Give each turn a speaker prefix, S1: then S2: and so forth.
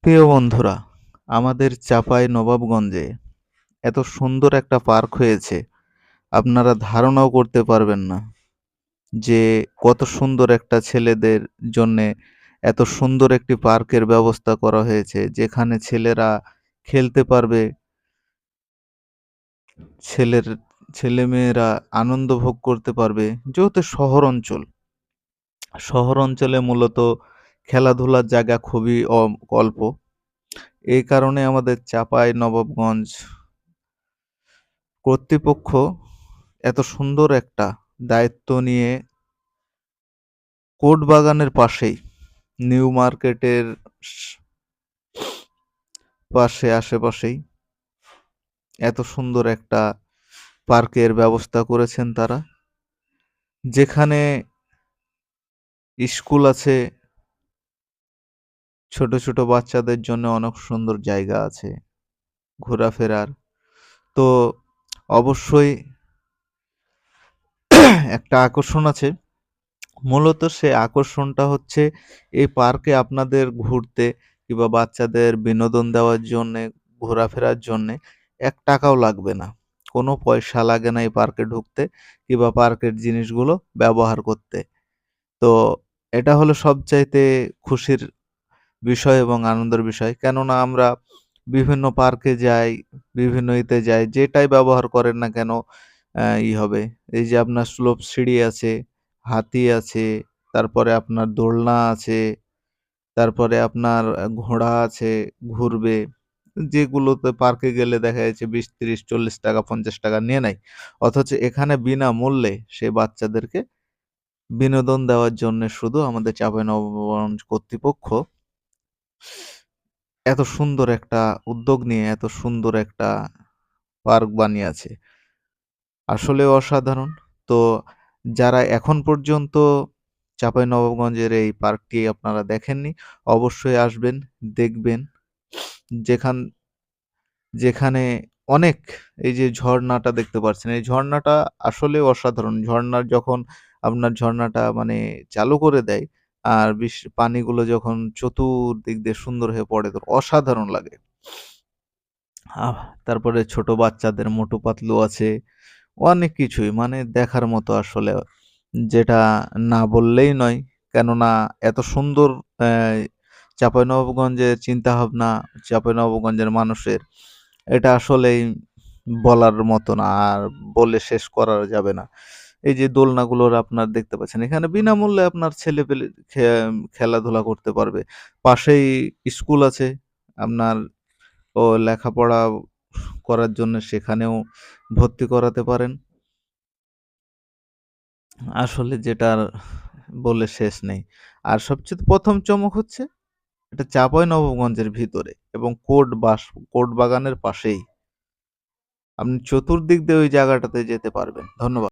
S1: প্রিয় বন্ধুরা, আমাদের চাঁপাইনবাবগঞ্জে এত সুন্দর একটা পার্ক হয়েছে, আপনারা ধারণাও করতে পারবেন না যে কত সুন্দর একটা ছেলেদের জন্যে এত সুন্দর একটি পার্কের ব্যবস্থা করা হয়েছে, যেখানে ছেলেরা খেলতে পারবে, ছেলের ছেলেমেয়েরা আনন্দ ভোগ করতে পারবে। যেহেতু শহর অঞ্চলে মূলত খেলাধুলার জায়গা খুবই অল্প। এই কারণে আমাদের চাঁপাইনবাবগঞ্জ কর্তৃপক্ষ এত সুন্দর একটা দায়িত্ব নিয়ে কোর্ট বাগানের পাশেই, নিউ মার্কেটের আশেপাশেই এত সুন্দর একটা পার্কের ব্যবস্থা করেছেন তারা, যেখানে স্কুল আছে, ছোট ছোট বাচ্চাদের জন্য অনেক সুন্দর জায়গা আছে ঘোরাফেরার। তো অবশ্যই একটা আকর্ষণ আছে। মূলত সে আকর্ষণটা হচ্ছে এই পার্কে আপনাদের ঘুরতে কিংবা বাচ্চাদের বিনোদন দেওয়ার জন্যে, ঘোরাফেরার জন্যে ৳১ লাগবে না। কোনো পয়সা লাগে না এই পার্কে ঢুকতে কিংবা পার্কের জিনিসগুলো ব্যবহার করতে। তো এটা হলো সবচাইতে খুশির বিষয় এবং আনন্দের বিষয়। কেননা আমরা বিভিন্ন পার্কে যাই, বিভিন্ন ইতে যাই, যেটাই ব্যবহার করেন না কেন হবে। এই যে আপনার স্লোপ সিঁড়ি আছে, হাতি আছে, তারপরে আপনার দোলনা আছে, তারপরে আপনার ঘোড়া আছে, ঘুরবে। যেগুলোতে পার্কে গেলে দেখা যাচ্ছে ৳২০, ৳৩০, ৳৪০, ৳৫০ নিয়ে নেয়। অথচ এখানে বিনামূল্যে সে বাচ্চাদেরকে বিনোদন দেওয়ার জন্যে শুধু আমাদের চাঁপাইনবাবগঞ্জ কর্তৃপক্ষ এত সুন্দর একটা উদ্যোগ নিয়ে এত সুন্দর একটা পার্ক বানিয়েছে। আসলেও অসাধারণ। তো যারা এখন পর্যন্ত চাঁপাইনবাবগঞ্জের এই পার্কটি আপনারা দেখেননি, অবশ্যই আসবেন, দেখবেন। যেখান যেখানে অনেক, এই যে ঝর্ণাটা দেখতে পাচ্ছেন, এই ঝর্ণাটা আসলেও অসাধারণ। ঝর্ণাটা মানে চালু করে দেয়, আর পানিগুলো যখন চতুর্দিক দিয়ে সুন্দর হয়ে পড়ে তো অসাধারণ লাগে। আহ তারপরে ছোট বাচ্চাদের মোটু পাতলু আছে, অনেক কিছুই মানে দেখার মতো আসলে, যেটা না বললেই নয়। কেননা এত সুন্দর চাঁপাইনবাবগঞ্জের চিন্তাভাবনা, চাঁপাইনবাবগঞ্জের মানুষের, এটা আসলেই বলার মতো না, আর বলে শেষ করা যাবে না। এই যে দোলনাগুলোর আপনার দেখতে পাচ্ছেন, এখানে বিনামূল্যে আপনার ছেলেপেলে খেলাধুলা করতে পারবে। পাশেই স্কুল আছে, আপনার লেখাপড়া করার জন্য সেখানেও ভর্তি করাতে পারেন। আসলে যেটার বলে শেষ নেই। আর সবচেয়ে ১ম চমক হচ্ছে এটা চাঁপাইনবাবগঞ্জের ভিতরে এবং কোর্ট বাগানের পাশেই। আপনি চতুর্দিক দিয়ে ওই জায়গাটাতে যেতে পারবেন। ধন্যবাদ।